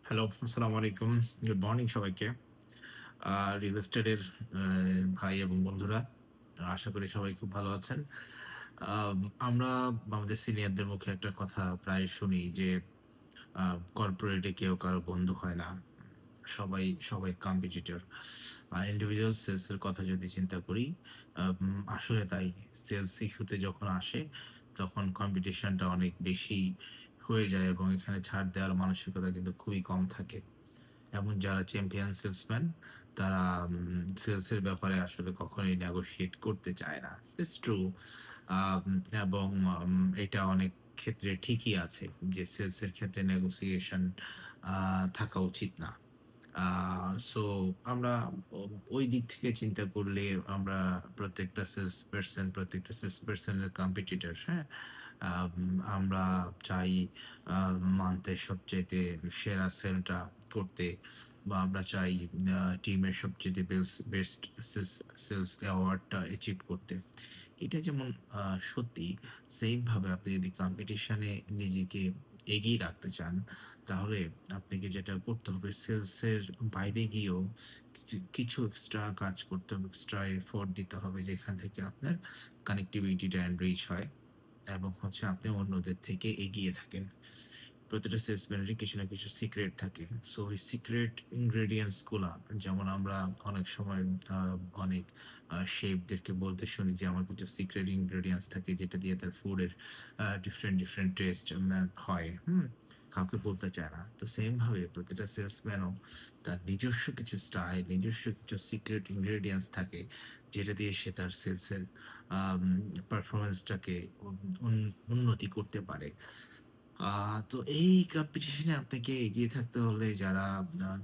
Hello, আসসালামু আলাইকুম। Good morning সবাইকে। রিয়েল এস্টেটের আ ভাই এবং বন্ধুরা, আশা করি সবাই খুব ভালো আছেন। আম আমরা আমাদের সিনিয়রদের মুখে একটা কথা প্রায় শুনি যে, আ কর্পোরেটে কেউ কারো বন্ধু হয় না। সবাই কম্পিটিটর। ইন্ডিভিজুয়াল সেলস এর কথা যদি চিন্তা করি, আসলে তাই। সেলস ইস্যুতে যখন আসে, তখন কম্পিটিশনটা অনেক বেশি হয়ে যায় এবং এখানে ছাড় দেওয়ার মানসিকতা কিন্তু খুবই কম থাকে। এবং যারা চ্যাম্পিয়ন সেলসম্যান তারা সেলস এর ব্যাপারে আসলে কখনোই নেগোশিয়েট করতে চায় না। It's true. আম এবং এটা অনেক ক্ষেত্রে ঠিকই আছে যে সেলস এর ক্ষেত্রে নেগোসিয়েশন আ থাকা উচিত না। আ সো আমরা ও ওই দিক থেকে চিন্তা করলে আমরা প্রত্যেকটা সেলস পারসন এর কম্পিটিটর, হ্যাঁ? আম আমরা চাই আ মান্থ এর সবচাইতে সেরা সেলটা করতে বা আমরা চাই টিমের সবচাইতে বেস্ট সেলস সেলস অ্যাওয়ার্ডটা অ্যাচিভ করতে। এটা যেমন আ সত্যি, সেইম ভাবে আপনি যদি কম্পিটিশনে নিজেকে এগিয়ে রাখতে চান, তাহলে আপনাকে যেটা করতে হবে সেলসের বাইরে গিয়েও কিছু এক্সট্রা কাজ করতে হবে, এক্সট্রা এফোর্ট দিতে হবে যেখান থেকে আপনার কানেক্টিভিটিটা এনরিচ হয় এবং হচ্ছে আপনি অন্যদের থেকে এগিয়ে থাকেন। প্রতিটা সেলসম্যানেরই কিছু না কিছু সিক্রেট থাকে। সো ওই সিক্রেট ইনগ্রেডিয়েন্টস গুলা যেমন আমরা অনেক সময় আ অনেক শেফদেরকে বলতে শুনি যে আমার কিছু সিক্রেট ইনগ্রেডিয়েন্টস থাকে যেটা দিয়ে তার ফুডের ডিফারেন্ট টেস্ট হয়। হুম? কাউকে বলতে চায় না। তো সেম ভাবে প্রতিটা সেলসম্যানও তার নিজস্ব কিছু স্টাইল, নিজস্ব কিছু সিক্রেট ইনগ্রেডিয়েন্টস থাকে যেটা দিয়ে সে তার সেলসের আম পারফরম্যান্সটাকে উন উন উন্নতি করতে পারে। আ তো এই কম্পিটিশনে আপনাকে এগিয়ে থাকতে হলে যারা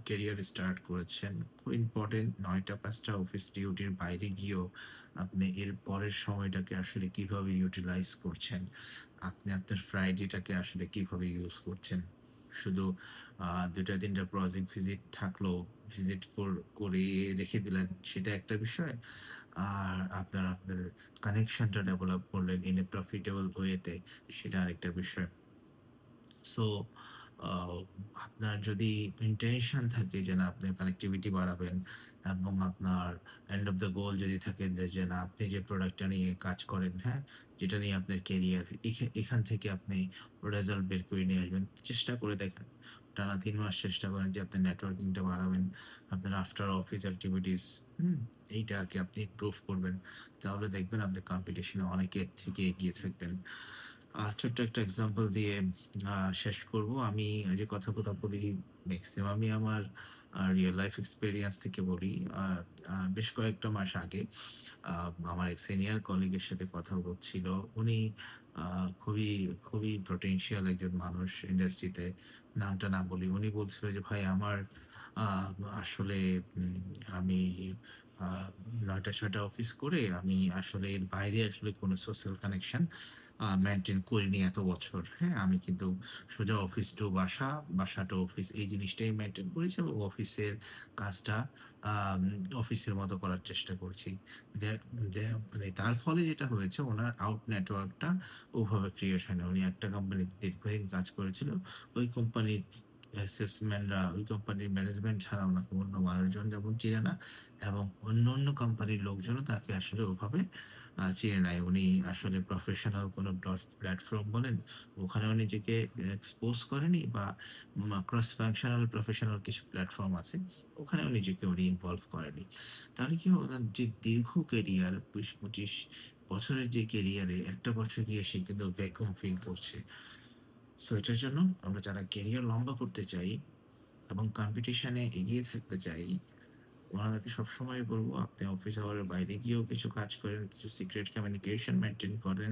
ক্যারিয়ার স্টার্ট করেছেন, খুব ইম্পোর্টেন্ট ৯টা-৫টা অফিস ডিউটির বাইরে গিয়েও আপনি এর পরের সময়টাকে আসলে কিভাবে ইউটিলাইজ করছেন? আপনি আপনার ফ্রাইডেটাকে আসলে কিভাবে ইউজ করছেন? শুধু ২টা-৩টা প্রজেক্ট ভিজিট থাকলো, ভিজিট করে রেখে দিলেন, সেটা একটা বিষয়। আর আপনার কানেকশনটা ডেভেলপ করলেন ইন এ প্রফিটেবল ওয়েতে, সেটা আরেকটা বিষয়। সো আ আপনার যদি ইনটেনশন থাকে যে না আপনি কানেক্টিভিটি বাড়াবেন এবং আপনার এন্ড অফ দ্যা গোল যদি থাকে যে না আপনি যে প্রোডাক্টটা নিয়ে কাজ করেন, হ্যাঁ? যেটা নিয়ে আপনার ক্যারিয়ার এখান থেকে আপনি রেজাল্ট বের করে নিয়ে আসবেন। চেষ্টা করে দেখেন। টানা ৩ মাস চেষ্টা করেন যে আপনার নেটওয়ার্কিংটা বাড়াবেন। আপনার আফটার অফিস এক্টিভিটিস, হুম? এইটাকে আপনি ইমপ্রুভ করবেন। তাহলে দেখবেন আপনি কম্পিটিশন এ অনেকের থেকে এগিয়ে থাকবেন। ছোট্ট একটা এক্সাম্পল দিয়ে আ শেষ করব। আমি যে কথাগুলো বলি মেক্সিমামই আমার রিয়াল লাইফ এক্সপেরিয়েন্স থেকে বলি। আ আ বেশ কয়েকটা মাস আগে আ আমার এক সিনিয়র কলিগের সাথে কথা হচ্ছিল। উনি আ খুবই, খুবই পটেনশিয়াল একজন মানুষ ইন্ডাস্ট্রিতে। নামটা না বলি। উনি বলছিল যে, "ভাই আমার আ আসলে আমি আ ৯টা-৬টা অফিস করে আমি আসলে এর বাইরে আসলে কোনো সোশ্যাল কানেকশন মেইনটেইন করিনি এত বছর। হ্যাঁ? আমি কিন্তু সোজা অফিস টু বাসা, বাসা টু অফিস এই জিনিসটাই মেইনটেইন করেছি এবং অফিসের কাজটা আম অফিসের মতো করার চেষ্টা করছি। দে দে মানে তার ফলে যেটা হয়েছে উনার আউট নেটওয়ার্কটা ওভাবে ক্রিয়েট হয় না। উনি একটা কোম্পানিতে দীর্ঘদিন কাজ করেছিল। ওই কোম্পানির সেলসম্যানরা ওই কোম্পানির ম্যানেজমেন্ট ছাড়া উনাকে অন্য মানুষজন যেমন চিনে না এবং অন্য কোম্পানির লোকজনও তাকে আসলে ওভাবে চিনে নাই। উনি আসলে প্রফেশনাল কোনো প্ল্যাটফর্ম বলেন, ওখানেও নিজেকে এক্সপোজ করেনি বা ক্রস ফাংশনাল প্রফেশনাল কিছু প্ল্যাটফর্ম আছে, ওখানেও নিজেকে উনি ইনভলভ করেনি। তাহলে কি উনার যে দীর্ঘ ক্যারিয়ার ২০-২৫ বছরের যে ক্যারিয়ারে একটা বছর গিয়ে সে কিন্তু ভ্যাকুয়াম ফিল করছে। সো এটার জন্য আমরা যারা ক্যারিয়ার লম্বা করতে চাই এবং কম্পিটিশন এ এগিয়ে থাকতে চাই, উনাদেরকে সবসময় বলব আপনি অফিস আওয়ারের বাইরে গিয়েও কিছু কাজ করেন, কিছু সিক্রেট কমিউনিকেশন মেইনটেইন করেন,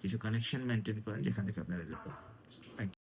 কিছু কানেকশন মেইনটেইন করেন যেখান থেকে আপনার রেজাল্ট পাবেন। Thank you.